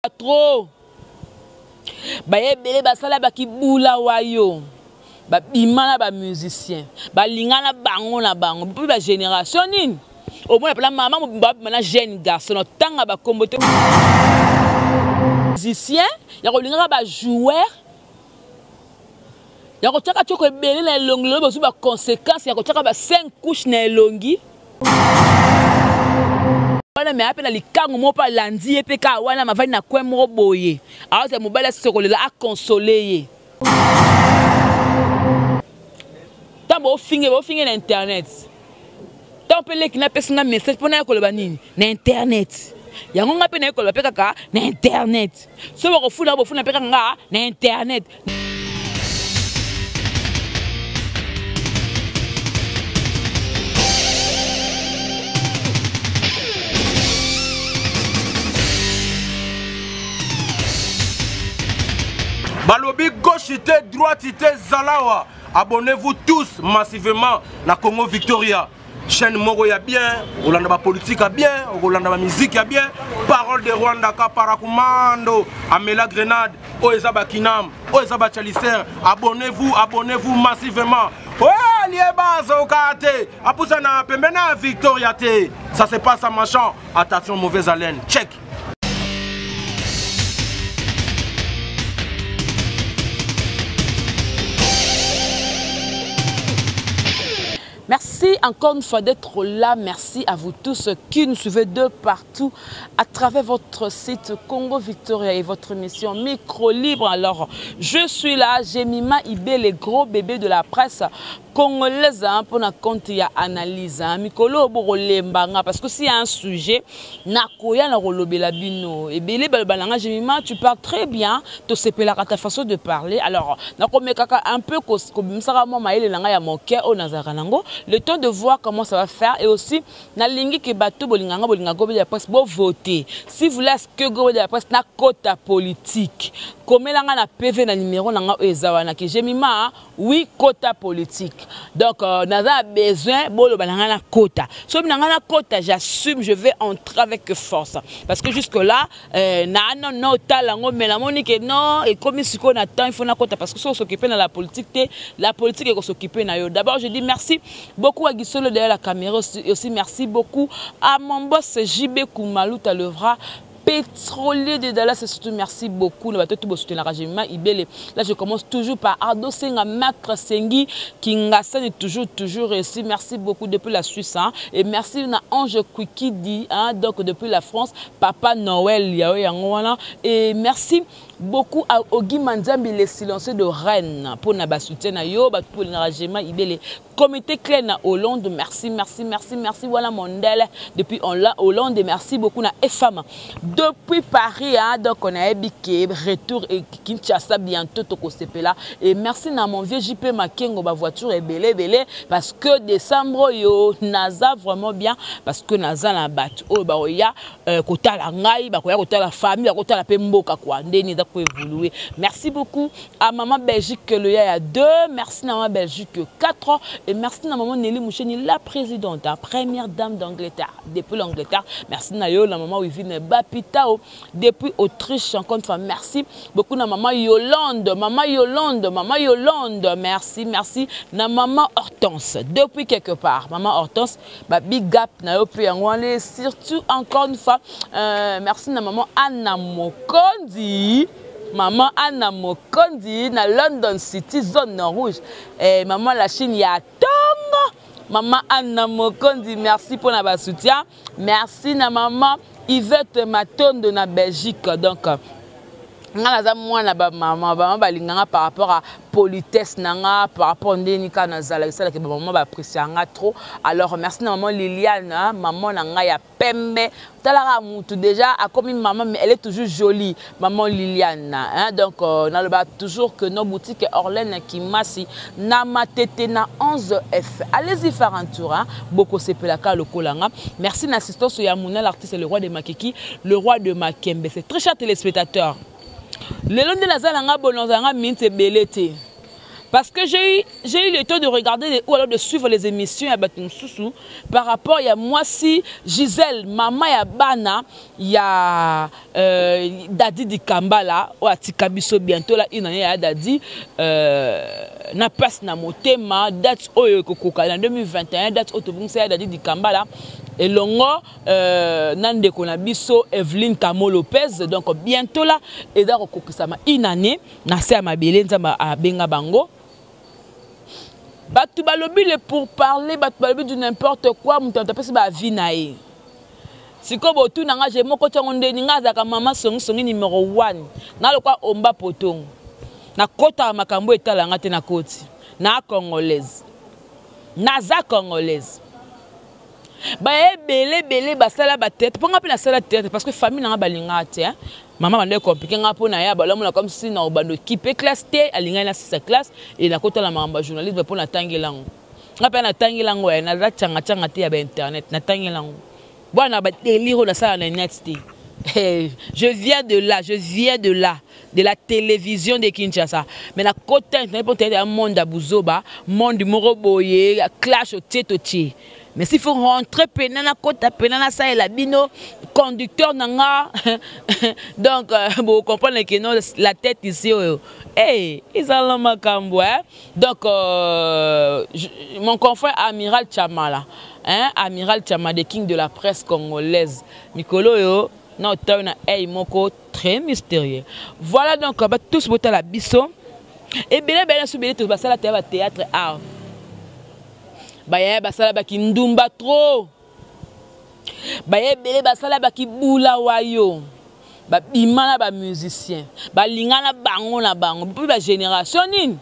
trop. Bayebele basala bakibula wayo. Ba bimana ba musicien. Ba lingana bango na bango. Puis ba génération nini. Au moins la maman maintenant jeune garçon tanga ba kombote musicien, ya ko lingana ba joueur. Ya ko tshaka tshoko ebele na elongi lo bozu ba conséquences ya ko tshaka ba 5 couches na elongi. Wana me apela likango mo pa landi epeka wana mavani na kwe mo boye. Alors c'est mobile sokolela a consoler ye. Tambo finge na internet. Tambo le kina pesina message pona ko loba nini na internet. Yango ngape na ko loba peka na internet. So ba ko funa peka nga na internet. Balobi gauchité, droitité, Zalawa. Abonnez-vous tous massivement na Congo Victoria. Chaîne Moro ya bien, Rolanda ba politique ya bien, Rolanda ba musique ya bien. Parole de Rwanda ka parakumando, Amela Grenade, Oezaba Kinam, Oezaba Chalicer. Abonnez-vous massivement. Ouais, liebazo kate. Apusa na pembena Victoria te. Ça se passe à Machan. Attention mauvaise haleine. Check. Merci encore une fois d'être là. Merci à vous tous qui nous suivez de partout à travers votre site Congo Victoria et votre émission Micro Libre. Alors, je suis là, Jemima Ibé, les gros bébés de la presse congolaise pour na compte ya analyse mikolo borolembanga parce que s'il y a un sujet nakoya na rolobela bino et belé balanga Jemima tu parles très bien to sepela ta façon de parler alors nakomekaka un peu ko bimsaka mo maele langa ya moke o nazaka nango le temps de voir comment ça va faire et aussi na lingi ke bato bolinganga bolinga gobe de la presse bo voter si vous voulez que gobe de la presse na quota politique komelanga na PV na numéro nanga ezawana ke Jemima oui quota politique. Donc, nous avons besoin de quota. Si nous avons un quota, j'assume, je vais entrer avec force. Parce que jusque-là, non, et comme il faut un quota. Parce que si on s'occupe de la politique est s'occuper. D'abord, je dis merci beaucoup à Gisolo derrière la caméra. Et aussi merci beaucoup à mon boss JB Koumalou Talevra. Pétrolier de Dallas, surtout merci beaucoup. Là, je commence toujours par Ardo Senga, Maître Sengi, Kingassan est toujours réussi. Merci beaucoup depuis la Suisse. Hein. Et merci à Ange Kwikidi, hein, donc depuis la France, Papa Noël, et merci beaucoup à Ogi Manzambi, les silencieux de Rennes, pour Naba soutien à Yo, pour l'enragement, il comité clair na Hollande, merci. Voilà Mondel, depuis Hollande, merci beaucoup na FAM. Depuis Paris, hein, donc on a ébiqué, retour et Kinshasa bientôt toko sepela. Et merci na mon vieux JP Makengo, ma voiture est belé, parce que décembre yo, Naza vraiment bien, parce que Naza la bat, oh bah ya, kota la ngai, bah kota la famille, kota la pemboka quoi, ndeni da ko évoluer. Merci beaucoup à maman Belgique que le ya 2, merci à maman Belgique 4, et merci à maman Nelly Moucheni, la présidente, la première dame d'Angleterre, depuis l'Angleterre. Merci à yo, la maman Wivine Bapitao, depuis Autriche, encore une fois, merci beaucoup à maman Yolande, merci, na maman Hortense, depuis quelque part, maman Hortense, bah, big up, na yo, puis surtout encore une fois, merci à maman Anna Mokondi. Maman Anna Mokondi, na London City, zone rouge. Et maman la Chine, y a Tongo. Maman Anna Mokondi, merci pour notre soutien. Merci na maman Yvette Maton de la Belgique. Donc, moi maman balinganga par rapport à politesse nanga par rapport ndénika na zala ça que maman ba apprécier trop. Alors merci na maman Liliane, maman nanga ya pembe. Talara mutu déjà a comme une maman mais elle est toujours jolie, maman Liliane, hein. Donc on a le bas toujours que nos boutiques Orlène qui massi na matete na 11F. Allez-y faire un tour, hein. Boko sepelaka lokolanga. Merci l'assistance ya Mouna, l'artiste le roi de Makiki, le roi de Makembe. C'est très cher téléspectateurs. Le long de la zalanga bonozanga minte belete. Parce que j'ai eu le temps de regarder ou alors de suivre les émissions à Batumsusu par rapport à moi si Gisèle, maman ya bana, il y a Dadi di Kambala ou Atikabiso bientôt là une année à Dadi na passe na motema date oyo kokoka en 2021 date autobunsa Dadi di Kambala et longo nande konabiso Evelyne Kamo Lopez donc bientôt là et da kokokisa ma une année na se ma belenza a benga bango. Batu balobi le pour parler, batu balobi du n'importe quoi, mouton tapesi ba vie nae. Si ko botu nanga je moko tongonde ninga zaka mama songi numéro 1. Na lokwa omba potong. Na kota makambo etala ngate na koti. Na congolaise. Na za congolaise. Ba belé basala ba tête. Ponga pe na sala tête parce que famille nanga balinga te hein. Maman m'a compliqué nga pona ya balamu comme si na obando kipe classe T alinga na 6 classe et na kota la mamba journaliste pour na tangelango nga pe na tangelango na za changa te ya internet na tangelango bwana ba délire na ça na net T. Je viens de là de la télévision de Kinshasa mais na kota internet pour un monde à Buzoba monde moroboye clash au tete. Mais s'il faut rentrer penana kota penana ça et la bino conducteur nanga donc vous comprenez que non la tête ici hey ils ont la makambo hein donc mon confrère Amiral Chamala hein Amiral Chama de king de la presse congolaise Mikolo yo na auteur na hey moko très mystérieux voilà donc tous bota la biso et bele soubele tous basala théâtre art baye basala baki ndumba trop baye bele basala baki bula wayo ba bimana ba musicien ba lingana bango na bango puis ba génération nini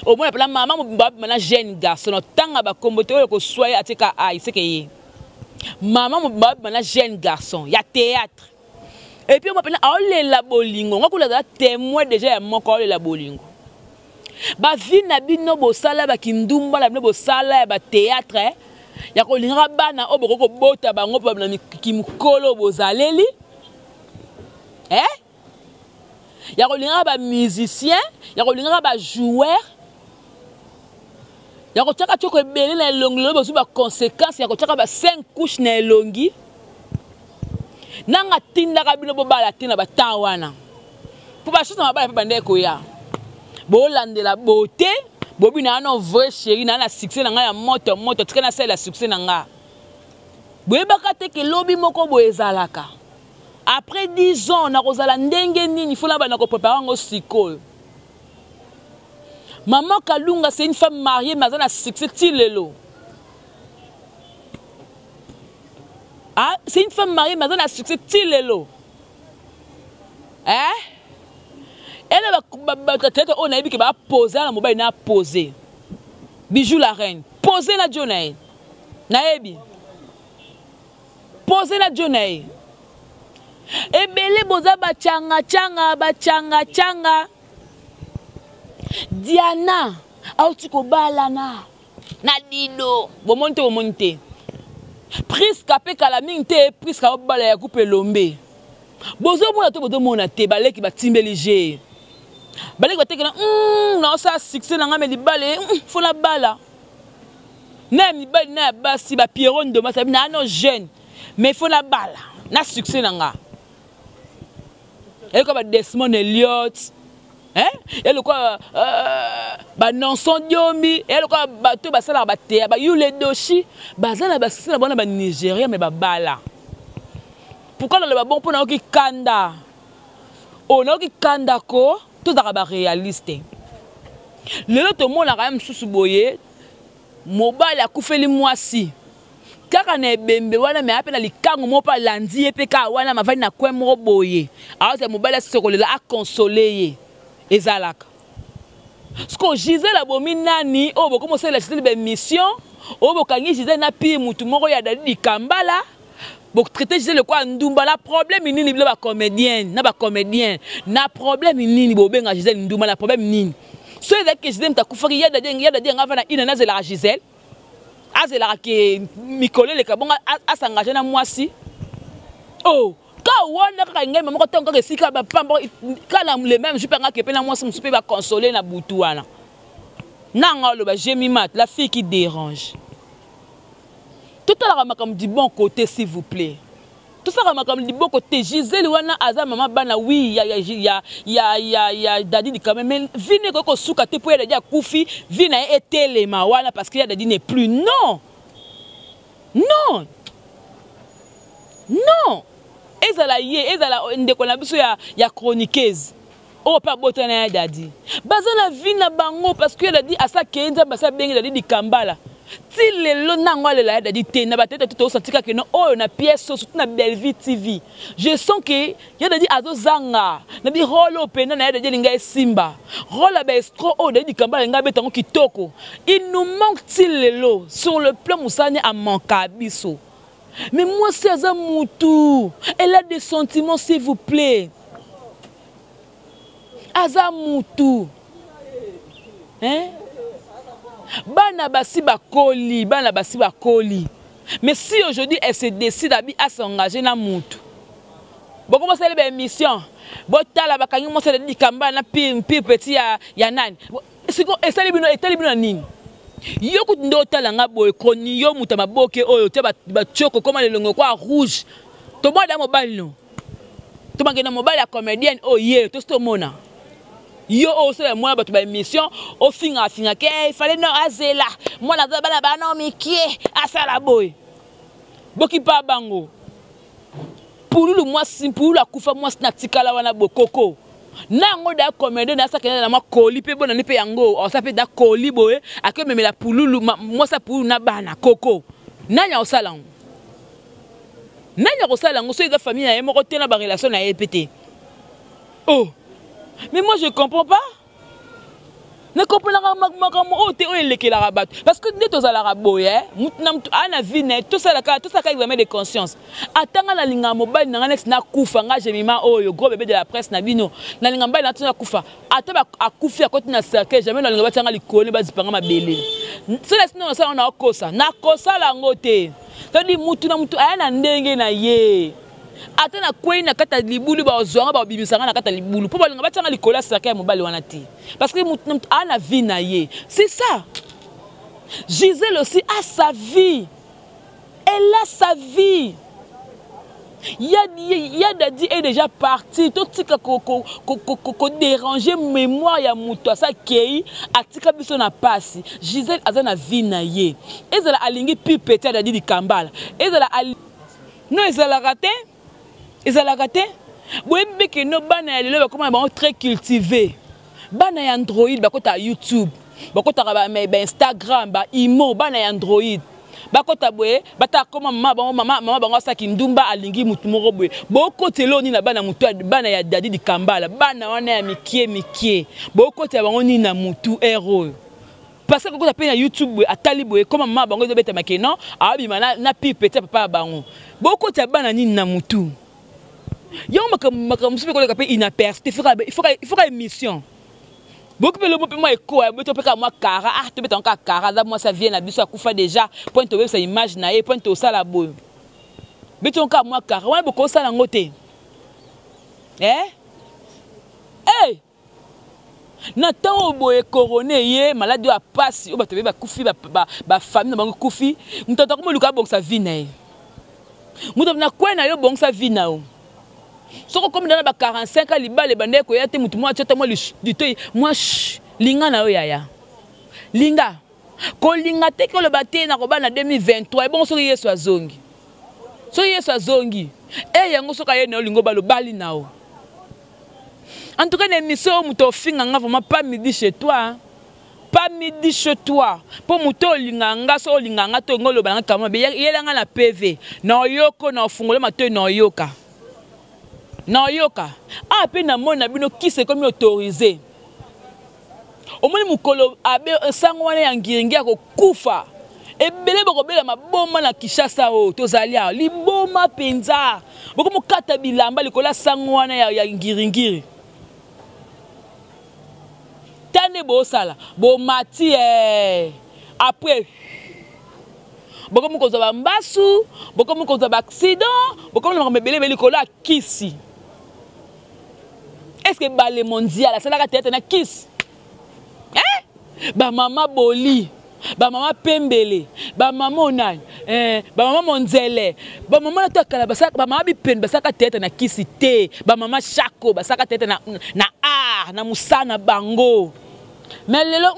au moins la maman na jeune garçon tanga ba kombote ko soya atika ai c'est que maman na jeune garçon ya théâtre et puis on m'appelle la bolingo ngako la témoin déjà ya moko la bolingo ba vie na bino bosala ba kindumba la bino bosala ba théâtre ya ko linga bana oboko ko bota bango pa na kimkolo bozaleli ya ko linga ba musicien ya ko linga ba joueur ya ko tshaka tshoko ebele na elongi lo bozu ba conséquences ya ko tshaka ba 5 couches na elongi nanga tindaka bino bobala tina ba tawana pour ba chose na bala pa bande ko ya bolande la beauté bobi na no vrai chéri na succès na nga ya moto tika na sala succès na nga boyebaka te ke lobi moko boezalaka après 10 ans na kozala ndenge nini faut na ba na ko préparer ngo sikoyo maman Kalunga c'est une femme mariée mais elle a succès tilelo ah c'est une femme mariée mais elle a succès tilelo elle va peut-être on a dit que va poser la mobile na poser bijou la reine poser la journée naebi poser la journée et belé boza ba changa Diana autiko balana na dido bomonte prise capé kala mingte prise ka bala ya coupe lombe bozo mona to bozo mona te baleki batimbelije baleki batekena na ça succès na ngame libale faut la bala na mi bali na basi ba Pierron de Matabi na no jeune mais faut la bala na succès na nga et comme Desmond Elliott et le quoi ba Nanson Diomi et le quoi bato basala ba te ba Yule Doshi bazana ba succès na bona ba Nigeria mais ba bala pourquoi le bon pour na ki kanda on a ki kanda ko tout d'aba réaliste le to mo la même susu boye mobile akufeli mwasi kaka na ebembe wana me apela likango mo pa landi epeka wana mavani na kwe mo boye alors mobile sokolela a consoler ezalaka sko Gisèle abomi nani o boko mo sala Gisèle be mission o bokangi Gisèle na pi mutu moko ya Dadi Kambala bok traiter Gisèle quoi ndumba la problème nini bila ba comédienne na ba comédien na problème nini bo benga Gisèle ndumba la problème nini so ezaki que Gisèle mtakufaki ya Dadi ngava na ina na zela Gisèle azela ke mikole le kabonga asangage na mwasi oh ka wona ka ngema moko tonga ke sika ba pambo kala le même super nga ke pena mwasi msupe ba consoler na butu wana Nanga j'ai mis mat, la fille qui dérange. Tout à l'heure, du bon côté, s'il vous plaît. Tout ça, du bon côté. Gisèle, wana, aza, maman, bana, oui, il y a Dadi quand même. Mais, vine, koko, souka, te pouye, Dadi, koufi, vine, été les mawana, parce qu'il y a Dadi n'est plus. Non! Non! Non! Ezala ye, ezala, ndekona biso ya chroniqueuse. Oh, pas botana Dadi. Bazana vina bango, parce que Dadi, asa kenza, basa bengi, Dadi, di kambala. Si le lo nango le Dadi te na batete tout senti que non oh na pièce surtout na Bellevue TV. Je sens que ya Dadi azo zanga. Na bi rolo pena na Dadi linga simba. Rola ba estro oh Dadi kambala nga betango kitoko. Il nous manque-t-il le lo sur le plan Moussani a manqué biso. Mais moi c'est Azamoutou. Elle a des sentiments s'il vous plaît. Azamoutou. Hein? Bana basi bakoli, bana basi bakoli. Mais si aujourd'hui elle se décide à s'engager dans moutou. Bon comment c'est les émissions. Bon tala bakangi mo se di kamba na pi petit ya nani. Siko esali bino nini. Yo ku ndo tala nga boy koni yo muta maboke oyo te ba choko comme le longo kwa rouge. To moi da mobile no. To mangena mobile ya comédienne oh yeah, to sto mona. Yo aussi moi ba ba émission au finga que il fallait non azela moi la bana bana mikie asala boy boki pa bango pululu moi simpulu akufa moi snatikala wana bokoko nango da comédie na sakena na makoli pe bona ni pe yango o sa pe da koli boy akeme la pululu moi sa pululu na bana koko nanya osala ngo so eza famille na moko te na ba relation na EPT oh. Mais moi je ne comprends pas. Ne comprends pas. Parce que dès que tu as la raboye, tout ça examen de conscience. Attends la linga mobile na kufa nga jemima oyo gros bébé de la presse na bino. Na linga mobile na kufa. Attends a kufi à côté na cercle jamais na linga batanga likone ba zipanga mabele. Cela sinon ça on a kosa. Na kosa la ngote. Ça dit mutu na mutu aya na ndenge na ye. Atana kwei na kata libulu ba ozwanga ba bimisanga na kata libulu po balinga batanga likola saka ya mobali wana ti parce que ana vie na ye c'est ça. Gisèle aussi a sa vie, elle a sa vie. Ya Dadi est déjà parti tout tika ko déranger mémoire ya muto sa kei atika biso na pasi. Gisèle azana vie na ye ezala alingi pipete Dadi di kambala ezala non ezala raté. Ils ont raté. Oui, mais que nos bana les comment ils très cultivés. Bana Android, bakota YouTube, bakota Instagram, ba Imo, bana Android. Bakota boye, bata comment maman bango sa kindumba alingi mutu moko boye. Boko telo ni na bana mutu bana ya Dadi di kambala, bana wana ya mikie. Boko te bango ni na mutu héros. Parce que quand tu as YouTube atali boye comme maman bango de beta makeno, abi na pipe te papa bango. Boko te bana ni na mutu. Yo makamusupe ko le inaperçu il faut émission beaucoup pe le mot pe moi eko beto pe ka moi kara ah to beta nka kara za moi ça vient na biso akufa déjà point to sa image na e point to sala boy beto nka moi kara wa boko sala ngote na temps boye coroné ye maladie a passe o bato ba kufi ba famille na bango kufi mutata ko luka boksa vie na e mutata na kwena yo boksa vie na o. Soko comme dans 45 ans libale bande ko yate mutu moi tata moi moi linga na yo yaya linga ko linga te ko le baté na ko bana 2023 bon so yeso azongi yango soka ye na lingo balo bali nao en tout cas l'émission muto finga nga vraiment pas midi chez toi pour muto linga nga so linga nga to ngolo bana kama be yelanga na PV na yoko na fungole mato na yoka. Non yoka a pe na mona bino qui c'est comme autorisé au moins mukolo abe sango wana ya ngiringi ko kufa ebele boko bela maboma na Kishasa o tozalia liboma penza boko mukata bilamba likola sango wana ya ngiringiri tane bo sala bo mati après boko mukoza ba mbasu boko mukoza ba accident boko mebele likola kisi. Est-ce que le mondial, c'est la tête na kiss? Hein? ba mama boli, ba mama pembele, ba mama onani, ba mama monzele, ba mama na takala basaka, ba mama bipen basaka tete na kisite, ba mama chako basaka tete na na musana bango. Mais lelo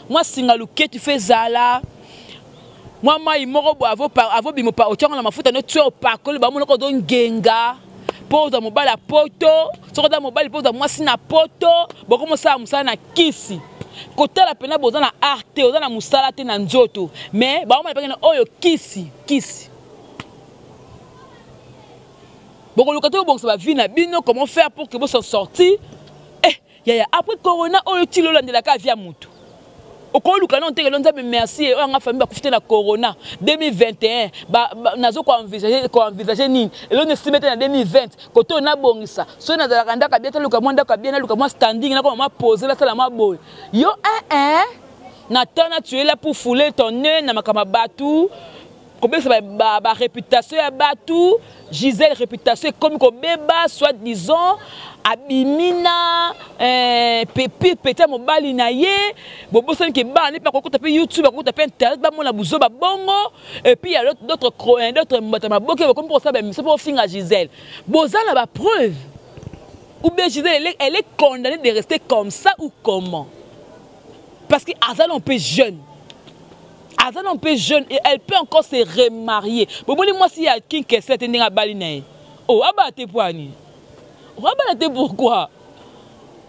moi singaluke tu fais zala. Moi mai moko bo avo bimo pa otonga na mafuta no tuo pa ko ba monoko don genga. Poza mobala poto, sokoda mobali poza mwasi na poto, boko mosala musala na kisi. Kotala pena boza na arte, oza na musala te na nzoto. Mais ba mama pena oyo kisi. Boko lukato bon ça va vina bino comment faire pour que vous s'en sortir? Après corona oyo tilo landela ka via mutu. Okoluka non te lonza merci et on a famille ba kufite na corona 2021 nazo ko envisager nini elon estimé na 2020 koto na bongisa so na za kanda ka bieta luka mwanda ka biena luka mwa standing na ko ma poser la sala ma boy yo na tana tu es là pour fouler ton nez na makama batu ko besa ba réputation ya batu Gisèle réputation comme ko beba soit disons abimina pepi peta mobali na ye bobo soni ke ba ne pas ko taper YouTube ko taper internet ba mona buzo ba bongo et puis il y a d'autres mbata boke comme pour ça c'est pour finir Gisèle bozala ba preuve ou bien Gisèle elle est condamnée de rester comme ça ou comment parce que Azal on peut jeune Azal on peut jeune et elle peut encore se remarier bobo moi si y a king que c'est ndinga balina oh abate poani pourquoi?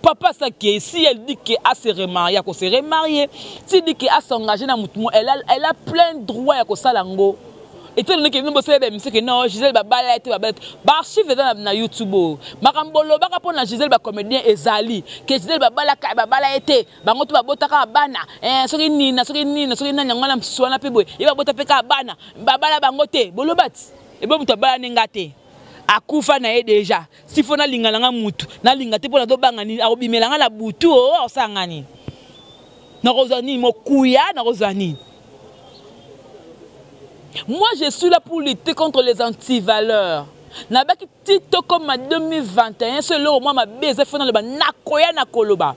Papa ça qui si elle dit qu'elle a se remarier, qu'elle se remarier, si elle dit qu'elle a s'engager dans mutumo, elle a plein de droits à ça lango. Et tout le monde qui vient bosser ben monsieur que non Gisèle babala était babala. Ba archive dans YouTube. Makambolo baka pona Gisèle ba comédien ezali. Que Gisèle babala était. Bango tu babota ka bana. Soki nina nyangala mswana pe boy. Iba bota pe ka bana. Babala bango te. Bolobati. Et bon mutu babala nengate. Akufa na ye déjà si fona lingala nga mutu na lingate pona do bangani akobimelanga la butu o sangani na rozani mokuya na rozani. Moi je suis là pour lutter contre les antivaleurs na baki tito comme en 2021 selo moi ma beze fona le ba nakoya na koloba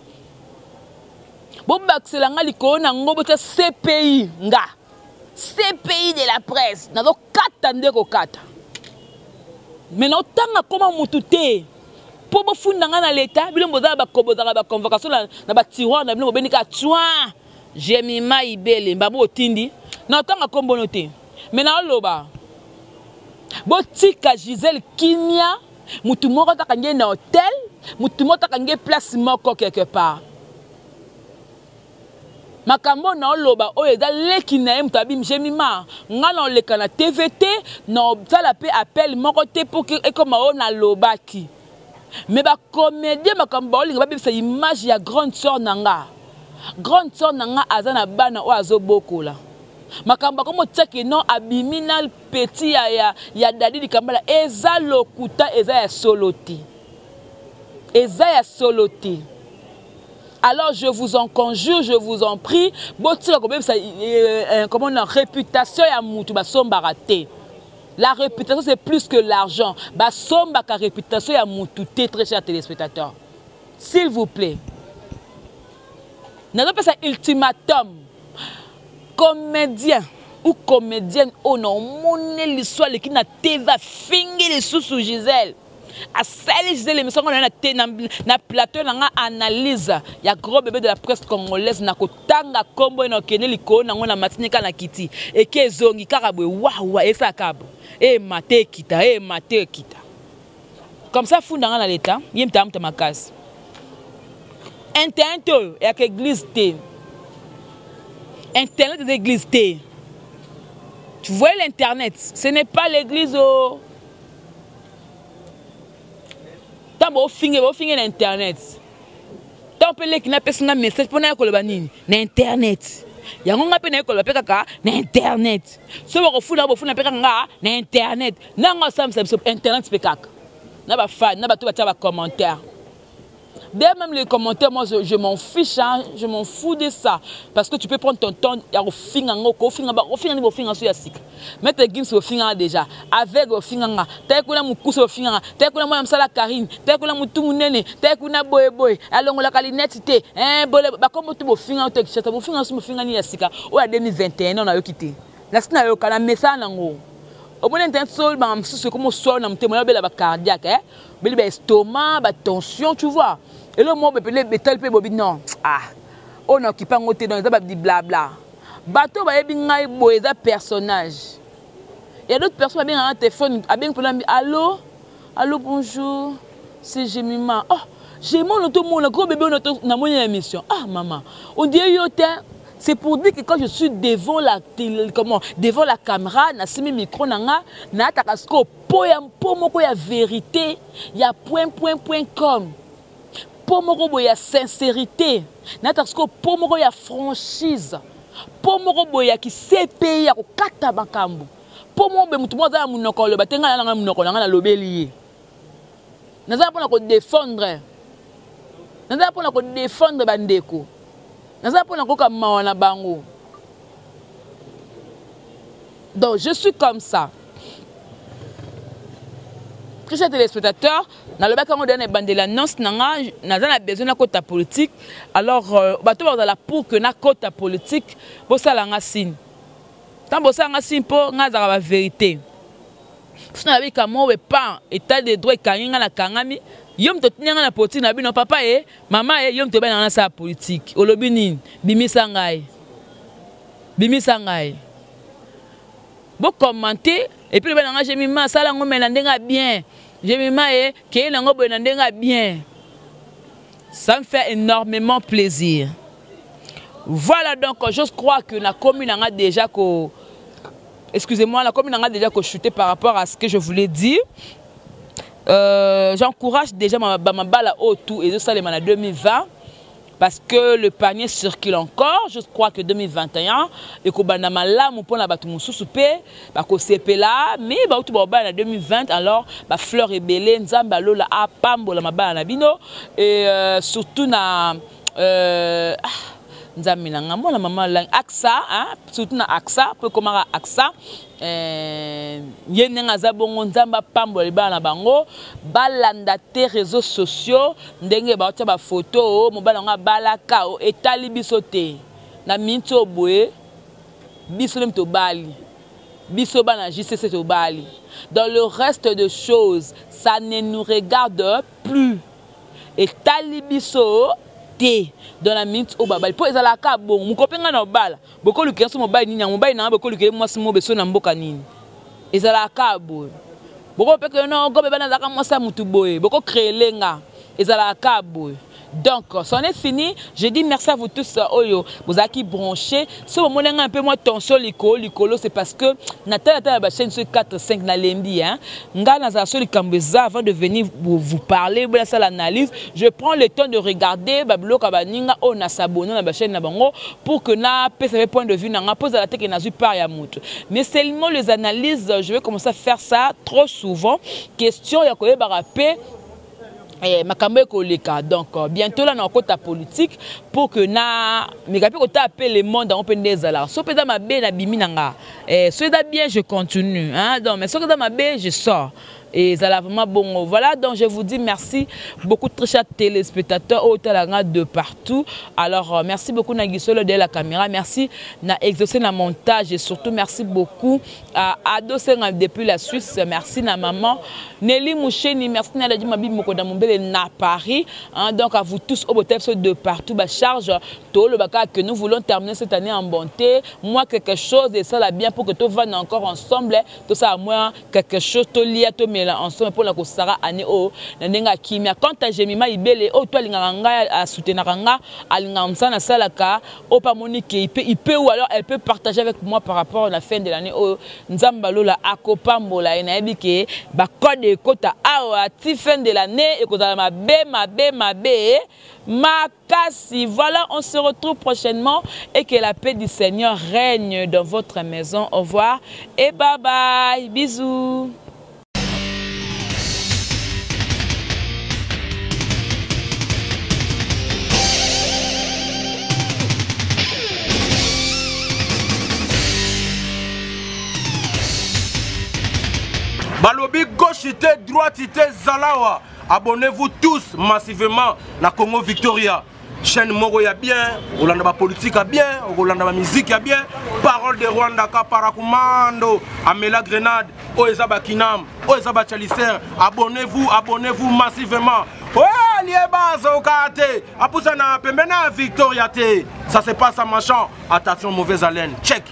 bo bakselanga liko na ngobo te CPI nga CPI de la presse na do kata ndeko kata. Mais non, tant comment moutouté pour me foutre dans l'état, il me donne la convocation dans le tiroir, dans le béni katouan. J'ai mis ma ibele, babo tindi. Non, tant comme bonnoté. Mais non, loba. Botika Gisèle Kinia, moutou ta kangé na hôtel, moutou ta kangé place moko quelque part. Makambo na loba oyo eza leki na mutu abim jemima nga na leka na TVT na obzala pe appel moko te pour que ekoma o na lobaki mais ba comédien makambo olinga babisa image ya grande sœur nanga aza na bana o azobokola makambo comme tcheke non abimina petit ya dadi likambala eza lokuta eza ya soloti Alors je vous en conjure, je vous en prie, comment on a réputation ya mutu ba somba raté. La réputation c'est plus que l'argent. Ba somba ka réputation ya mutu très chers téléspectateurs. S'il vous plaît. N'a pas ça ultimatum. Comédien ou comédienne oh non mon l'histoire qui na TV fingi les sous Gisèle. À celle Gisèle l'émission qu'on a na plateau na analyse ya gros bébé de la presse congolaise na kotanga kombo na kene liko na ngona matinika na kiti et que zongi karabwe waouh et ça kabo et maté kita comme ça funda na l'état yemta mta makasi internet ya ke église té internet de l'église té tu vois l'internet ce n'est pas l'église oh. Tant que vous finissez l'internet, tant que vous avez un message pour vous na internet. Il y a un message pour vous na internet. Si vous faites na internet, vous avez internet. Vous avez fan, vous avez commentaire. Dès même les commentaires, moi je m'en fiche, hein, je m'en fous de ça. Parce que tu peux prendre ton temps, il y a au fin mettre Gims au fin déjà. Avec au fin, t'as qu'on a mon coup au fin, t'as qu'on a moi la Karine, t'as qu'on a mon tout nene, t'as qu'on a boy, alors on la calinette, comme tout au fin, t'as que au fin, au fin, ni asika. Ou à 2021, on a eu quitté. La sina yo kana message nango. Au moins internet sol ba msusu comme so na mtemo bela ba cardiaque hein. Beli ba estomac, ba tension, tu vois. Et le mot bepele betel pe bobi non. Ah. On occupe en côté dans ça di blabla. Bato ba yebi ngai boy za personnage. Il y a d'autres personnes bien un téléphone, a bien problème. Allô? Allô bonjour. C'est Jemima. Oh, j'ai mon auto mon gros bébé on auto na mon émission. Ah maman. On dit yo c'est pour dire que quand je suis devant la télé, devant la caméra, na simi micro nanga, na takasko po moko ya vérité, ya .com. Po moko ya sincérité, na takasko po moko ya franchise. Po moko ya ki CPI ya ko kata bakambu. Po moko be mutu moza ya munoko le batenga na munoko nanga na lobeli. Naza pona ko défendre. Naza pona ko défendre bandeko. Donc je suis comme ça. Très chers téléspectateurs, dans le bac on donne bande l'annonce n'a besoin de côté politique. Alors bateau dans la pour que na côté politique bossa la signe. Tant bossa la signe pour ngazara la vérité. Sinon avec kamo pas état de droit kanyanga na kangami. Yom to tnyanga na politique na bino papa maman yom to bana na sa politique olobi nini bimisa ngai bo commenter et puis bana j'ai mis ma sala ngomela ndenga bien j'ai mis ma ke na ngobo na ndenga bien, ça me fait énormément plaisir. Voilà, donc je crois que la commune a déjà excusez-moi, la commune a déjà chuté par rapport à ce que je voulais dire. J'encourage déjà ma balle au tout et ça les en 2020 parce que le panier circule encore. Je crois que 2021 et que banama là mon point la batu mon soupé bah que c'est là mais bah tout bah en 2020 alors bah fleur et belé nzamba lola a pambo la mabala na bino et surtout na nzamina ngamo la maman la AXA hein surtout na AXA peu comment AXA yenenga za bongo nzamba pambo libala na bango balanda te réseaux sociaux ndenge ba tia ba photo mobala nga balaka etali biso te na minto boye biso lem to bali biso bana JCC to bali. Dans le reste de choses ça ne nous regarde plus etali biso dans la minute au babal pour ezala ka bon mon copain na bala boko luki so mobile nini mobile na boko luki mwasi mo beso na mboka nini ezala ka bon boko pe que non go beba na zaka mwasa mutu boye boko créer lenga ezala ka bon. Donc, c'en est fini. Je dis merci à vous tous, Oyo. Vous avez qui branché. Si vous avez un peu moins tension, l'icolo, c'est parce que Nathalie la chaîne sur 4-5 na lendi. Nga na sur les Kambeza avant de venir vous parler, vous faire l'analyse. Je prends le temps de regarder Bablo Kabaninga on a s'abonné à la chaîne na bango pour que na pese point de vue na pose à la tête et na zu par ya mutu. Mais seulement les analyses, je vais commencer à faire ça trop souvent. Question ya koye barapé. Makambo koleka donc bientôt là na côté politique pour que na megapi ko taper le monde en open des alors so peda mabe na bimi nanga so da bien je continue hein donc mais so da mabe je sors et ça là vraiment bon. Voilà, donc je vous dis merci beaucoup très chers téléspectateurs au talanga de partout. Alors merci beaucoup Nagisolo de la caméra, merci na exaucé na montage et surtout merci beaucoup à Ado Senga depuis la Suisse, merci na maman Nelly Moucheni, merci na Ladi Mabi Mokoda Mombele na Paris hein, donc à vous tous au boteps de partout ba charge tout le baka que nous voulons terminer cette année en bonté, moi quelque chose et ça là bien pour que tout va encore ensemble, tout ça à moi quelque chose tout lié à tout ensemble pour la kosara année o nenga kimia quand ta Jemima ibele o toi linganga a soutenir nga alingamsa na salaka o pa monique il peut ou alors elle peut partager avec moi par rapport à la fin de l'année o nzamba lola akopambola na ebike ba code de kota a ti fin de l'année et kozala mabe makasi. Voilà, on se retrouve prochainement et que la paix du Seigneur règne dans votre maison. Au revoir et bye bye, bisous. nalobi gauchité droitité zalawa. Abonnez-vous tous massivement na Congo Victoria. Chaîne moko ya bien, Rolanda ba politique ya bien, Rolanda ba musique ya bien. Parole de Rwanda ka parakumando, Amela Grenade, Oezaba Kinam, Oezaba Chalicer. Abonnez-vous massivement. Ouais, lieba zokate. Apusa na pembena Victoria te. Ça se passe à machin. Attention mauvaise haleine. Check.